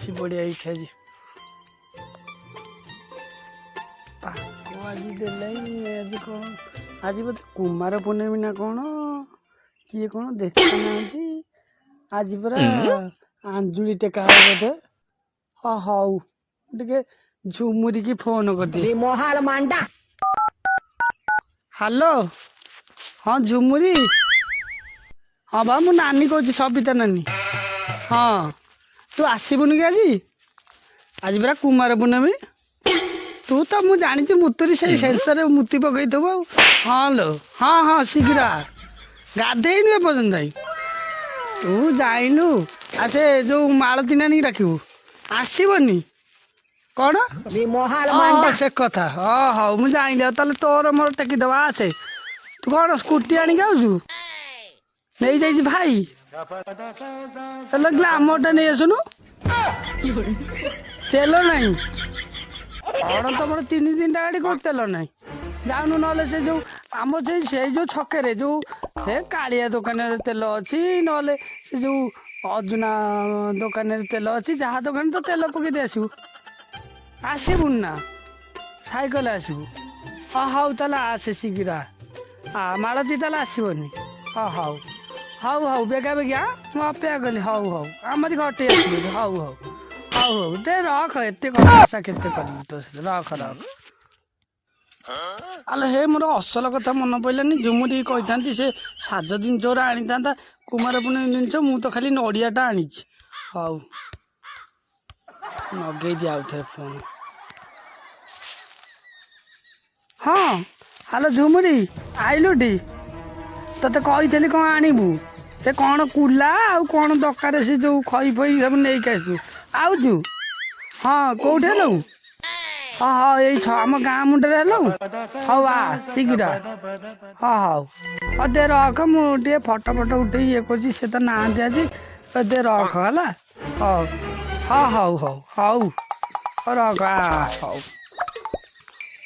ବସି ପଡ଼ିଆ ଏଇଠି ଆଜି ପାଗ ଆଜି ଦେଲାଇ ଆଜି କ'ଣ ଆଜି ବୋଧେ କୁମାର ପୂର୍ଣ୍ଣମୀ ନା କ'ଣ କିଏ କ'ଣ ଦେଖୁନାହାନ୍ତି ଆଜି ପରା ଆଞ୍ଜୁଳି ଟେକା ହବ ବୋଧେ। ହଁ ହଉ ଟିକେ ଝୁମୁରିକି ଫୋନ କରିଦିଏ। ହ୍ୟାଲୋ ହଁ ଝୁମୁରି ହଁ ବା ମୁଁ ନାନୀ କହୁଛି ସବିତା ନାନୀ। ହଁ ତୁ ଆସିବୁନି କି ଆଜି ପରା କୁମାର ପୂର୍ଣ୍ଣମୀ। ତୁ ତ ମୁଁ ଜାଣିଛି ମୁତୁରି ସେଇ ଶେଷରେ ମୁତି ପକେଇଥିବୁ ଆଉ। ହଁ ଲୋ ହଁ ହଁ ଶୀଘ୍ର ଗାଧେଇନୁ ଏପର୍ଯ୍ୟନ୍ତ ଯାଇ ତୁ ଯାଇନୁ। ଆଉ ସେ ଯୋଉ ମାଳତୀ ନାନୀକି ଡାକିବୁ ଆସିବନି କ'ଣ ସେ କଥା। ହଁ ହଉ ମୁଁ ଜାଣିଲି ଆଉ ତାହେଲେ ତୋର ମୋର ଟେକିଦେବା। ଆସେ ତୁ କ'ଣ ସ୍କୁଟି ଆଣିକି ଆଉଛୁ ନେଇଯାଇଛି ଭାଇ ତାହେଲେ ଗ୍ଲାମରଟା ନେଇ ଆସୁନୁ। ତେଲ ନାହିଁ କ'ଣ ତମର 3-3ଟା ଗାଡ଼ି କୋଉଠି ତେଲ ନାହିଁ। ଯାଉନୁ ନହେଲେ ସେ ଯୋଉ ଆମର ସେଇ ଯୋଉ ଛକରେ ଯୋଉ ହେ କାଳିଆ ଦୋକାନରେ ତେଲ ଅଛି ନହେଲେ ସେ ଯୋଉ ଅର୍ଜୁନା ଦୋକାନରେ ତେଲ ଅଛି ଯାହା ଦୋକାନରେ ତ ତେଲ ପକେଇ ଦେଇ ଆସିବୁ। ଆସିବୁନି ନା ସାଇକେଲ ଆସିବୁ। ହଁ ହଉ ତାହେଲେ ଆସେ ଶୀଘ୍ର ମାଳତୀ ତାହେଲେ ଆସିବନି। ହଁ ହଉ ହଉ ହଉ ବେଗା ବେଗିଆ ମୁଁ ଅପେକ୍ଷା କଲି। ହଉ ହଉ ଆମରି ଘଟେ ଆସିବ। ହଉ ହଉ ହଉ ହଉ ଦେ ରଖ ଏତେ କଥା କେତେ କରିବି ତୋ ସହିତ ରଖ ରଖ। ଆଲୋ ହେ ମୋର ଅସଲ କଥା ମନେ ପଡ଼ିଲାନି ଝୁମୁରି କହିଥାନ୍ତି ସେ ସାଜ ଜିନିଷ ଗୁରା ଆଣିଥାନ୍ତା କୁମାର ପୂର୍ଣ୍ଣମୀ ଜିନିଷ। ମୁଁ ତ ଖାଲି ନଡ଼ିଆଟା ଆଣିଛି। ହଉ ଲଗେଇ ଦିଏ ଆଉଥରେ ଫୋନ୍। ହଁ ହ୍ୟାଲୋ ଝୁମୁରି ଆଇଲୁଟି ତତେ କହିଥିଲି କ'ଣ ଆଣିବୁ ସେ କ'ଣ କୁଲା ଆଉ କ'ଣ ଦରକାର ସେ ଯୋଉ ଖଇ ଫଇ ସବୁ ନେଇକି ଆସିବୁ। ଆଉଛୁ ହଁ କୋଉଠି ହେଲୁ? ହଁ ହଁ ଏଇ ଆମ ଗାଁ ମୁଣ୍ଡରେ ହେଲୁ। ହଉ ଆ ଶୀଘ୍ର। ହଁ ହଉ ହଉ ଦେ ରଖ ମୁଁ ଟିକେ ଫଟୋ ଉଠେଇ ଇଏ କରୁଛି ସେ ତ ନାହାନ୍ତି ଆଜି। ଦେ ରଖ ହେଲା। ହଉ ହଁ ହଉ ହଉ ହଉ ରଖ ହଉ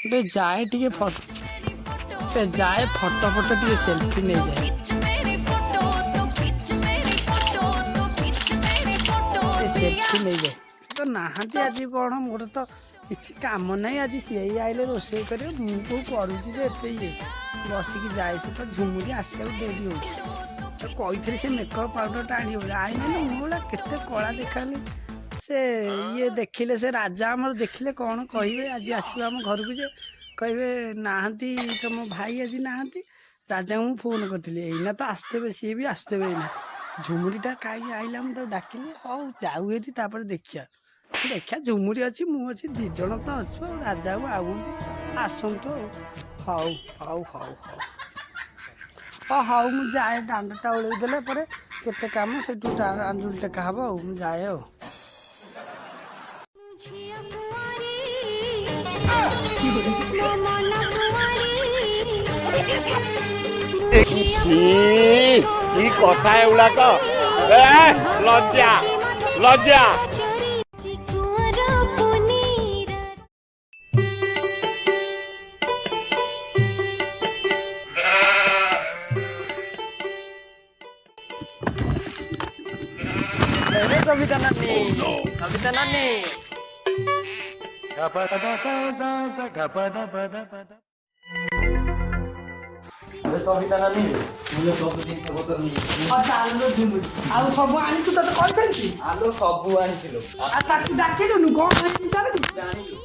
ଟିକେ ଯାଏ ଟିକେ ଯାଏ ଫଟୋ ଟିକେ ସେଲ୍ଫି ନେଇଯାଏ। ସେଲ୍ଫି ନେଇଯାଏ ତ ନାହାନ୍ତି ଆଜି କ'ଣ ମୋର ତ କିଛି କାମ ନାହିଁ ଆଜି ସିଏ ଆଇଲେ ରୋଷେଇ କରିବ ମୁଁ କୋଉ କରୁଛି ଯେ ଏତେ ଇଏ ବସିକି ଯାଏ। ସେ ତ ଝୁମୁରି ଆସିବାକୁ ଡେରି ହେଉଛି ତ କହିଥିଲି ସେ ମେକଅପ୍ ପାଉଡ଼ରଟା ଆଣିବ ବୋଲି ଆଣିନାହିଁ। ମୁଁ ଗୁଡ଼ା କେତେ କଳା ଦେଖାଲି ସେ ଇଏ ଦେଖିଲେ ସେ ରାଜା ଆମର ଦେଖିଲେ କ'ଣ କହିବେ ଆଜି ଆସିବ ଆମ ଘରକୁ ଯେ କହିବେ ନାହାନ୍ତି ତମ ଭାଇ ଆଜି ନାହାନ୍ତି। ରାଜାଙ୍କୁ ମୁଁ ଫୋନ୍ କରିଥିଲି ଏଇନା ତ ଆସୁଥିବେ ସିଏ ବି ଆସୁଥିବେ ଏଇନା। ଝୁମୁରିଟା କାହିଁକି ଆଇଲା ମୁଁ ତାକୁ ଡାକିଲି ହଉ ଯାଉ ଏଠି ତାପରେ ଦେଖିବା ଝୁମୁରି ଅଛି ମୁଁ ଅଛି 2 ଜଣ ତ ଅଛୁ ଆଉ ରାଜା ଆଉ ଆଉନ୍ତି ଆସନ୍ତୁ ଆଉ। ହଉ ହଉ ହଉ ହଉ ହଁ ହଉ ମୁଁ ଯାଏ ଦାଣ୍ଡଟା ଓଳେଇ ଦେଲା ପରେ କେତେ କାମ ସେଇଠୁ ଆଞ୍ଜୁଳି ଟେକା ହବ ଆଉ ମୁଁ ଯାଏ ଆଉ। କି କଥା ଏଗୁଡାକ ଲଜ୍ଜା ଲଜ୍ଜା। ସବିତା ନାନୀ ସବିତା ନାନୀ ସବିତା ନାନୀ ଆଉ ସବୁ ଆଣିଛୁ ତତେ କହିଛନ୍ତି। ଆଲୋ ସବୁ ଆଣିଥିଲୁ ଆଉ ତାକୁ ଡାକିଲୁନୁ କ'ଣ ଆଣିଛୁ ତାର ଜାଣିଛୁ।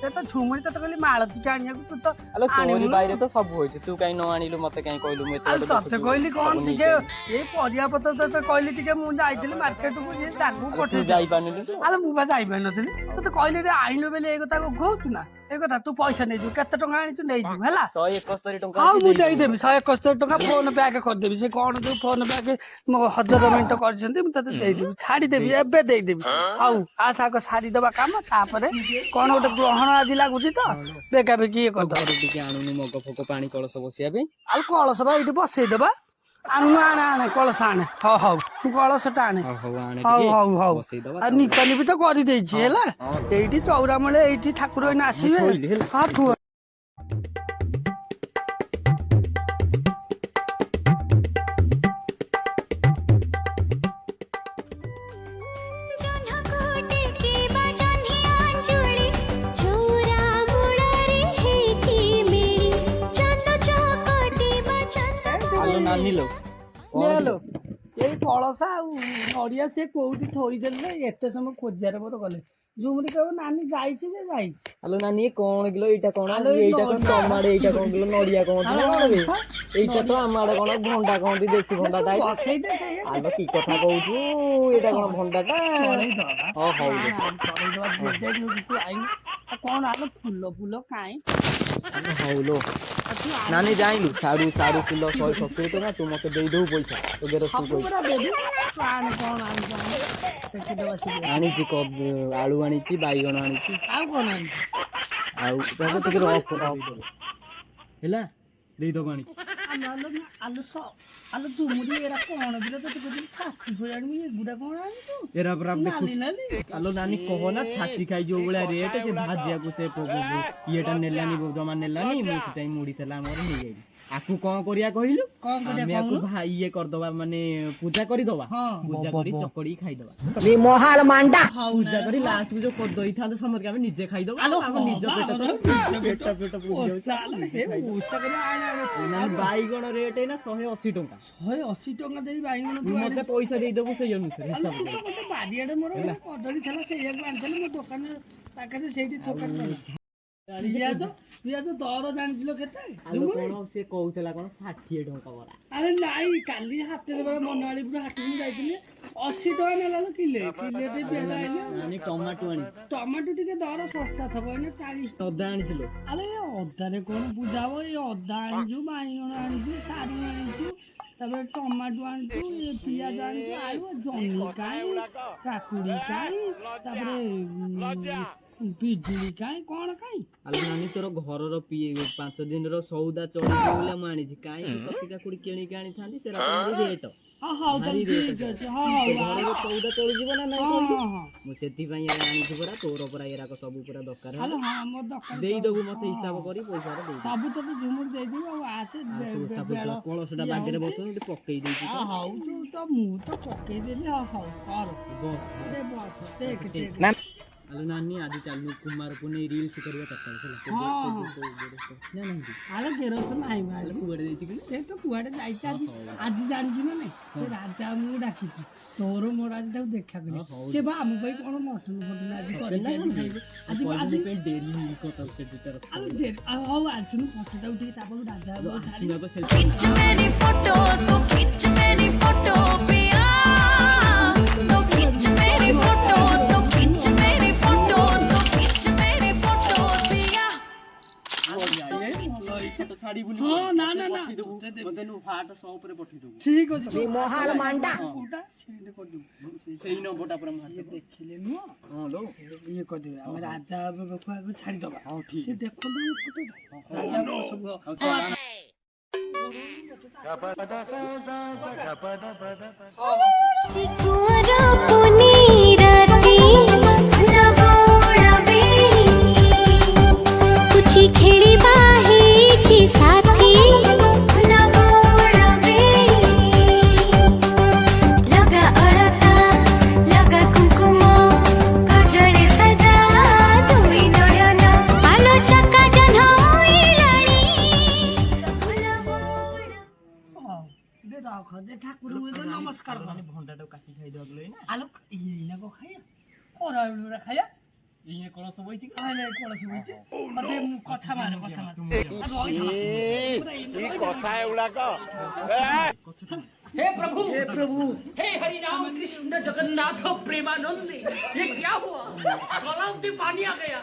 ସେ ତ ଝୁମୁରି ତତେ କହିଲି ମାଳତୀକି ଆଣିବାକୁ ତୁ ତ ଆଲୋ ତୋରି ଆଣିବୁ। ବାଇରେ ତ ସବୁ ହେଇଛି ତୁ କାଇଁ ନ ଆଣିଲୁ ମତେ କାଇଁ କହିଲୁ ମୁଁ ଏତେ ଆଉ ବାଟ ତତେ ଦେଖୁଛୁ, କହିଲି କ'ଣ ସବୁ ଟିକେ ନେଇକି ଏଇ ପରିବା ପତ୍ର ତତେ କହିଲି ଟିକେ ମୁଁ ଯାଇଥିଲି ମାର୍କେଟକୁ ଯେ ତାକୁ ତୁ ପଠେଇ ଯାଇପାରିଲୁ ତୁ। ଆରେ ମୁଁ ବା ଯାଇପାରିନଥିଲି ତତେ କହିଲି ଆଣିଲୁ ବୋଲି ଏଇ କଥା କହୁଛୁ ନା ଏଇ କଥା ତୁ ପଇସା ନେଇଯିବୁ କେତେ ଟଙ୍କା ଆଣିଛୁ ନେଇଯିବୁ ହେଲା। 171 ଟଙ୍କା ହଉ ମୁଁ ଦେଇଯିବୁ। ଦେଇଦେବି 171 ଟଙ୍କା ଫୋନ ପ୍ୟାକ୍ କରିଦେବି। ସେ କ'ଣ ଯୋଉ ଫୋନ ପ୍ୟାକ୍ 1000 ମିନିଟ୍ କରିଛନ୍ତି ମୁଁ ତତେ ଦେଇଦେବି ଛାଡ଼ିଦେବି ଏବେ ଦେଇଦେବି। ହଉ ଆସ ଆଗ ସାରିଦବା କାମ ତାପରେ କ'ଣ ଗୋଟେ ଗ୍ରହଣ ଆଜି ଲାଗୁଛି ତ ବେଗା ବେଗି ଇଏ କରିଦବା। ଘରୁ ଟିକେ ଆଣୁନୁ ମଗ ଫଗ ପାଣି କଳସ ବସିବା ପାଇଁ। ଆଉ କଳସ ବା ଏଇଠି ବସେଇଦବା। ଆଣୁନୁ ଆଣେ କଳସ ଆଣେ। ହଉ ହଉ ମୁଁ କଳସଟା ଆଣେ। ହଉ ଆଣେ ହଉ ଟିକେ ହଉ ହଉ ବସେଇଦବା ଆଉ ନିକାଲି ବି ତ କରିଦେଇଛି ହେଲା। ଏଇଠି ଚଉରା ମୂଳେ ଏଇଠି ଠାକୁର ଏଇନା ଆସିବେ। ଥୋଇଲି ହେଲା। ହଁ ଥୁଅ। ଆଣିଲୁ ନେଲୋ ଏଇ କଳସ ଆଉ ନଡ଼ିଆ ସେ କୋଉଠି ଥୋଇଦେଲେ ଏତେ ସମୟ ଖୋଜିବାରେ ମୋର ଗଲେ ଝୁମୁରି କହିବ ନାନୀ ଯାଇଛି ଯେ ଯାଇଛି। ଆଲୋ ନାନୀ ଏ କଣ କିଲୋ ଏଇଟା କଣ ଆଲୋ, ଏଇ ଏଇଟା କଣ ନଡ଼ିଆ। ତମ ଆଡେ ଏଇଟା କଣ କିଲୋ ନଡିଆ କଣ ଆଲୋ, କଣ ବେ ହଁ, ଏଇଟା ତ ଆମ ଆଡେ କଣ ଭଣ୍ଡା କହନ୍ତି ଦେଶୀ ଭଣ୍ଡା ଟା ଏଇଟା। ବସେଇଦେ ସେଇଆ ଆଲୋ କି କଥା କହୁଛୁ ଏଇଟା କଣ ଭଣ୍ଡା ଟା ଚଢେଇଦବା ହଁ ହଉ ଲୋ। ଚଢେଇଦବା ଯେତେ ଦିଅନ୍ତୁ ତୁ ଆଇନୁ ଆଉ କଣ ଆଲୋ ଫୁଲ ଫୁଲ କାଇଁ ଆଲୋ ହଉ ଲୋ ଆଉ ତୁ ନାନୀ ଜାଇଁଲୁ ସାରୁ କିଲୋ 170 ଟଙ୍କା ତୁ ମତେ ଦେଇଦବୁ ପଇସା ତୋ ଗେରସ୍ତୁ ସବୁ କହିଛି ପୁରା ଦେବି ତୁ ଆଣେ କଣ ଆଣିଛୁ ଆଣେ ଦେଖିଦବା ସିରିୟସ୍ ଆଣିଛି ଆଳୁ ଆଣିଛି ବାଇଗଣ ଆଣିଛି ଆଉ କଣ ଆଣିଛୁ ଆଉ ଆଉ ଟିକେ ତତେ ରଖ ହେଲା ଦେଇଦବ ଆଣିକି ଆଲୋ ଆଲୋ ନା, ଆଲୋ ଆଲୋ ଝୁମୁରି ଏରା କଣ ଦିଟା ତତେ କହୁଥିଲି ଛାତି ଫୁଳି ଆଣିବୁ ଏଗୁଡ଼ା କଣ ଆଣିଛୁ ଏରା ପରା ଦେଖୁ ନାଲି ନାଲି ଆଲୋ ନାନୀ କହନା ଛାଚି ଖାଇ ଯୋଉ ଭଳିଆ ରେଟ୍ ସେ ଭାଜିବାକୁ ସେ ଇଏଟା ନେଲାନି ଜମା ନେଲାନି ମୁଁ ସେଥିପାଇଁ ମୁଢି ଥିଲା ଆମର ନେଇଯାଇଲି ଆକୁ କଣ କରିବା କହିଲୁ କଣ କରିବା ଆମେ ଆକୁ କହୁନୁ? ଇଏ କରିଦବା ମାନେ ପୂଜା କରିଦବା ହଁ। ପୂଜା କରି ଚକଡି ଖାଇଦବା ହଉ ପୂଜା ନା କରି ଲାଷ୍ଟ କୁ ଯୋଉ କରିଦେଇଥାନ୍ତେ ସମସ୍ତେ ଆମେ ନିଜେ ଖାଇଦବା ଆଲୋ ଆମ ହଁ ନିଜ ବା, ପେଟ ଆମର ପେଟ ପେଟ ପୁରି ଯାଉଛି ଓଷା ଆଲୋ, ହେ ଓଷା କରି ଆଣେ ନାନୀ ବାଇଗଣ ରେଟ୍ ଏଇନା 180 ଟଙ୍କା 180 ଟଙ୍କା ଦେଇ ବାଇଗଣ ତୁ ତୁ ମତେ ଆଣିବୁ ପଇସା ଦେଇଦବୁ ସେଇ ଅନୁସାରେ ଆଲୋ ହିସାବ ତୁ ତ କରି ଗୋଟେ ବାରିଆଡେ ମୋର ଗୋଟେ କଦଳୀ ଥିଲା ସେଇଆକୁ ଆଣିଥିଲି ମୋ ଦୋକାନ ପାଖରେ ସେଇଠି ଦୋକାନ ପିଆଜ ଦର ଜାଣିଥିଲ କେତେ ଆଲୋ କଣ ସେ କହୁଥିଲା କଣ 60 ଟଙ୍କା ବରା ଆରେ ନାଇଁ କାଲି ହାଟରେ ବେଳେ ମନାଳିପୁର ହାଟକୁ ଯାଇଥିଲି 80 ଟଙ୍କା ନେଲା କିଲେ ପିଆଜ ଆଇଲେ ନାନୀ ଟମାଟୋ ଆଣିଛି ଟମାଟୋ ଟିକେ ଦର ଶସ୍ତା ଥବ ଏଇନା 40 ଅଦା ଆଣିଥିଲୁ ଆରେ ଏ ଅଦାରେ କଣ ପୂଜା ହବ ଏଇ ଅଦା ଆଣିଛୁ ବାଇଗଣ ଆଣିଛୁ ସାରୁ ଆଣିଛୁ ତାପରେ ଟମାଟୋ ଆଣିଛୁ ପିଆଜ ଆଣିଛୁ ଆଳୁ ଜହ୍ନି କାଇଁ କାକୁଡି କାଇଁ ତାପରେ ପିଜୁଳି କାଇଁ କଣ କାଇଁ ଆଲୋ ନାନୀ ତୋର ଘରର 5 ଦିନର ସଉଦା ଚଳିଯିବ ବୋଲି ମୁଁ ଆଣିଛି କାହିଁକି କଷି କାକୁଡି କିଣିକି ଆଣିଥାନ୍ତି ସେରା ଭାରି ରେଟ୍ ହଁ ହଉ ତାହେଲେ ଠିକ ଅଛି ହଁ ହଉ ଘରର ସଉଦା ଚଳିଯିବ ନା ନାଇଁ ହଁ କହିଲୁ ହଁ ହଁ ମୁଁ ସେଥିପାଇଁ ଏରା ଆଣିଛି ପରା ତୋର ପରା ଏରାକ ସବୁ ପୁରା ଦରକାର ଆଲୋ ହେଲା ହଁ ମୋର ଦରକାର ଦେଇଦବୁ ମତେ ହିସାବ କରି ପଇସାଟା ଦେଇଦବୁ ସବୁ ତତେ ଝୁମୁର ଦେଇଦେବି ଆଉ ଆସେ ବେଳ କଳସଟା ବାଗରେ ବସ ପକେଇ ଦେଇଛି ହଁ ହଉ ତୁ ତ ମୁଁ ତ ପକେଇଦେଲି ହଁ ହଉ କର ବସ୍ ରେ ବସ ଦେଖ ଦେଖ ଆଲୋ ନାନୀ ଆଜି ଚାଲୁ କୁମାର ପୁନେଇ ରିଲ୍ସ କରିବା ଚାରିଟା ହେଲା ନା ନାଇଁ ଆଲୋ ଗେରସ୍ତ ନାହିଁ ବା ଆଲୋ ଆଜି। କୁଆଡେ ଯାଇଛି କି ସେ ତ କୁଆଡେ ଯାଇଛି ଆଜି ଆଜି ଜାଣିଛୁ ନା ନାଇଁ ସେ ରାଜା ଆମକୁ ଡାକିଛି ତୋର ମୋର ଆଜି ତାକୁ ଦେଖା ହଁ, କରିବା ହଉ। ସେ ବା ଆମ ପାଇଁ କଣ ମଟନ ଫଟନ ଆଜି କରିକି ଆଜି ଖାଇବେ ଆଜି ଆଜି ଡେରି କଥା ତାର ଆଉ ହଉ ଆସୁନୁ ଫଟୋଟା ଉଠିକି ତା ପାଖକୁ ରାଜା ବାବୁ ଛାଡିବା खिंच मेरी फोटो तो खिंच मेरी फोटो पिया तो खिंच मेरी फोटो तो खिंच मेरी फोटो तो खिंच मेरी फोटो पिया ଛାଡିବୁନି ହଁ ନା ନା ନା ମତେ ଫାଟ ଉପରେ ପଠେଇଦବୁ ଠିକ ଅଛି ମହାଲ ମାଣ୍ଡା କୋଉଟା ସେଣ୍ଡ କରିଦେବୁ ସେଇ ନମ୍ବରଟା ପୁରା ସିଏ ଦେଖିଲେ ନୁହଁ ହଁ ଲୋ ଇଏ କରିଦେବେ ଆମେ ରାଜା ବାବୁକୁ ଆଗ ଛାଡିଦବା ହଉ ଠିକ ସେ ଦେଖନ୍ତୁ ରାଜା ବାବୁ ସବୁ चिकुआर पुनी राती लगोड़बे कुची खेली बाहे की साथी लगोड़बे लगा अड़ता लगा कुमकुम गजड़े सजा तुई नयन आलो चक्का जन होइलाणी ଦେ ରଖ ଦେ ଠାକୁରଙ୍କୁ ଦେ ନମସ୍କାର କର ଭଣ୍ଡାଟାକୁ କାଟି ଖାଇଦବାକୁ ଏଇନା ଆଲୋ ଇଏ କଣ ଖାଇବା ଖରା ବେଳୁରା ଖାଇବା ଇଏ କଳସ ବଇଛି କି? କହିଲେ କୌଣସି ବୁଝି ମତେ କଥା ମାରେ କଥା ମାରେ କି କଥା ଏଗୁଡାକ हे प्रभु हे हरि राम कृष्ण जगन्नाथ प्रेमानंद ये क्या हुआ तालाब में पानी आ गया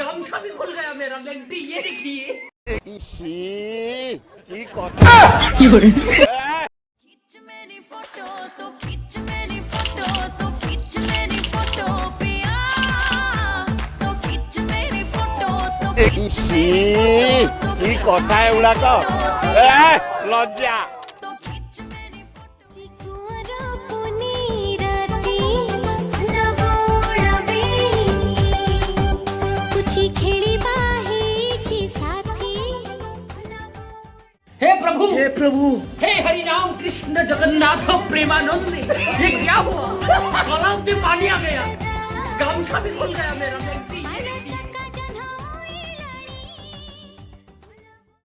गामछा भी खुल गया मेरा लेंटी ये देखिए কি কথা खिंच मेरी फोटो तो खिंच मेरी फोटो तो खिंच मेरी फोटो पिया तो खिंच मेरी फोटो तो खिंच কি কথা এগুড়াক লজ্জা तो खिंच मेरी फोटो चिकुआर पुनी राती लगोड़बे कुची खेली बाहे की साथी हे प्रभु हे हरि राम कृष्ण जगन्नाथ प्रेमानंद ये क्या हुआ तालाब में पानी आ गया गामछा भी खुल गया मेरा लेंटी ये देखिए